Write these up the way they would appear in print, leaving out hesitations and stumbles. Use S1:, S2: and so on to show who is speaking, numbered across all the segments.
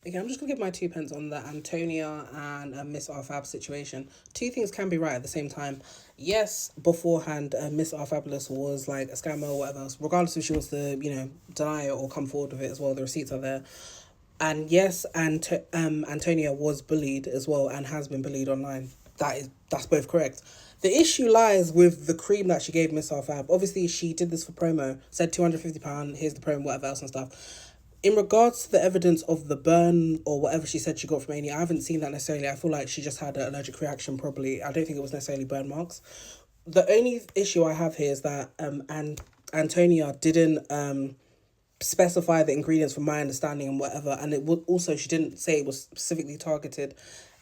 S1: Okay, I'm just gonna give my two pence on the Antonia and Miss R Fab situation. Two things can be right at the same time. Yes, beforehand, Miss R Fabulous was like a scammer or whatever else. Regardless if she wants to, deny it or come forward with it as well, the receipts are there. And yes, Antonia was bullied as well and has been bullied online. That's both correct. The issue lies with the cream that she gave Miss R Fab. Obviously, she did this for promo. Said £250. Here's the promo, whatever else and stuff. In regards to the evidence of the burn or whatever she said she got from Amy, I haven't seen that necessarily. I feel like she just had an allergic reaction, probably. I don't think it was necessarily burn marks. The only issue I have here is that Antonia didn't specify the ingredients from my understanding and whatever, and it would also, she didn't say it was specifically targeted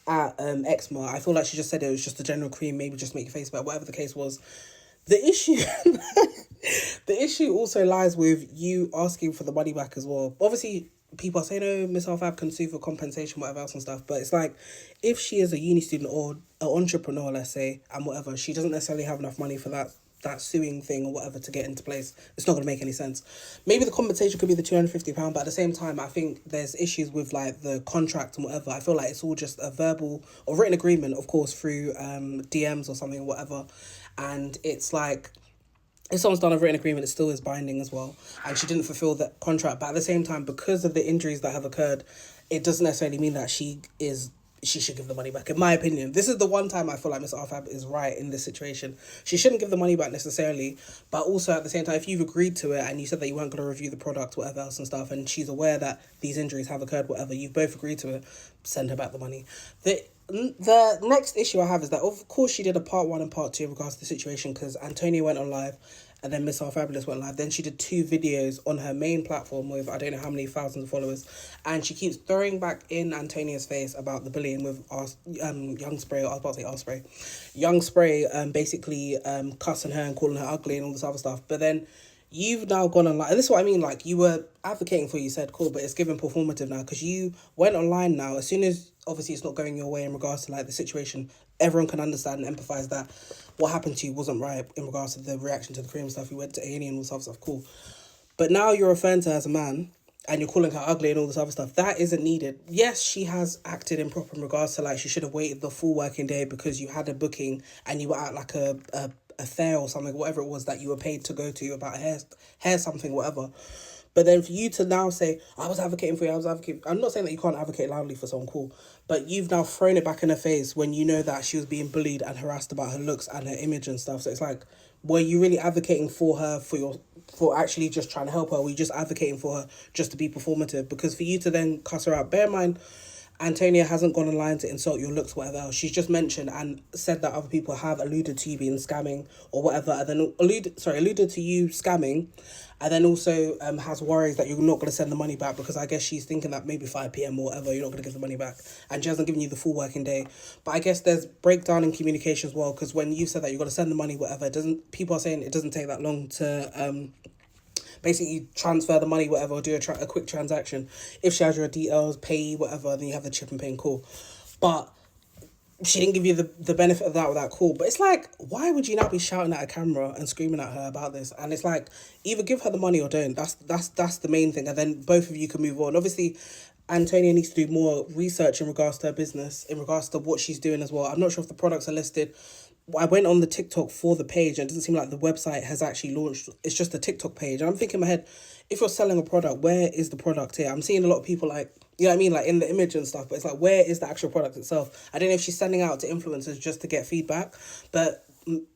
S1: at eczema. I feel like she just said it was just a general cream, maybe just make your face better, whatever the case was. The issue the issue also lies with you asking for the money back as well. Obviously, people are saying, oh, Miss Alfab can sue for compensation, whatever else and stuff. But it's like, if she is a uni student or an entrepreneur, let's say, and whatever, she doesn't necessarily have enough money for that suing thing or whatever to get into place. It's not going to make any sense. Maybe the compensation could be the £250, but at the same time, I think there's issues with like the contract and whatever. I feel like it's all just a verbal or written agreement, of course, through DMs or something, whatever. And it's like, if someone's done a written agreement, it still is binding as well. And she didn't fulfill that contract. But at the same time, because of the injuries that have occurred, it doesn't necessarily mean that she should give the money back. In my opinion, this is the one time I feel like Miss Arfab is right in this situation. She shouldn't give the money back necessarily, but also at the same time, if you've agreed to it and you said that you weren't going to review the product, whatever else and stuff, and she's aware that these injuries have occurred, whatever, you've both agreed to it, send her back the money. The next issue I have is that, of course, she did a part 1 and part 2 in regards to the situation, because Antonia went on live and then Miss Our Fabulous went live. Then she did 2 videos on her main platform with I don't know how many thousands of followers, and she keeps throwing back in Antonia's face about the bullying with Young Spray. I was about to say R Spray. Young Spray basically cussing her and calling her ugly and all this other stuff. But then you've now gone online, and this is what I mean, like, you were advocating for, you said, cool, but it's given performative now, because you went online now, as soon as, obviously, it's not going your way in regards to, like, the situation, everyone can understand and empathise that what happened to you wasn't right in regards to the reaction to the cream stuff, you went to A&E and all this other stuff, cool. But now you're referring to her as a man, and you're calling her ugly and all this other stuff. That isn't needed. Yes, she has acted improper in regards to, like, she should have waited the full working day because you had a booking and you were at, like, a fair or something, whatever it was that you were paid to go to about hair something, whatever. But then for you to now say, I was advocating for you, I'm not saying that you can't advocate loudly for someone, cool, but you've now thrown it back in her face when you know that she was being bullied and harassed about her looks and her image and stuff. So it's like, were you really advocating for her for actually just trying to help her? Or were you just advocating for her just to be performative? Because for you to then cuss her out, bear in mind, Antonia hasn't gone online to insult your looks, whatever else. She's just mentioned and said that other people have alluded to you being scamming or whatever, and then alluded to you scamming, and then also has worries that you're not going to send the money back, because I guess she's thinking that maybe 5 p.m. or whatever, you're not going to give the money back, and she hasn't given you the full working day. But I guess there's breakdown in communication as well, because when you said that you're going to send the money, whatever, people are saying it doesn't take that long to basically transfer the money, whatever, or do a quick transaction. If she has your details, pay, whatever, then you have the chip and pay, cool. But she didn't give you the benefit of that with that call. But it's like, why would you now be shouting at a camera and screaming at her about this? And it's like, either give her the money or don't. That's the main thing. And then both of you can move on. Obviously, Antonia needs to do more research in regards to her business, in regards to what she's doing as well. I'm not sure if the products are listed. I went on the TikTok for the page and it doesn't seem like the website has actually launched. It's just a TikTok page. And I'm thinking in my head, if you're selling a product, where is the product here? I'm seeing a lot of people like, you know what I mean? Like in the image and stuff, but it's like, where is the actual product itself? I don't know if she's sending out to influencers just to get feedback, but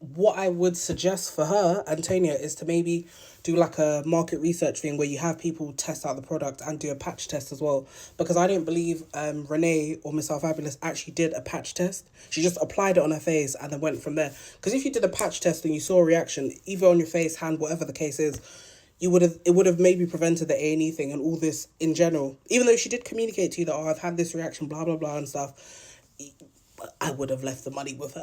S1: what I would suggest for her, Antonia, is to maybe do like a market research thing where you have people test out the product and do a patch test as well. Because I don't believe Renee or Miss Our Fabulous actually did a patch test. She just applied it on her face and then went from there. Because if you did a patch test and you saw a reaction, either on your face, hand, whatever the case is, it would have maybe prevented the A&E thing and all this in general. Even though she did communicate to you that, oh, I've had this reaction, blah, blah, blah and stuff, I would have left the money with her.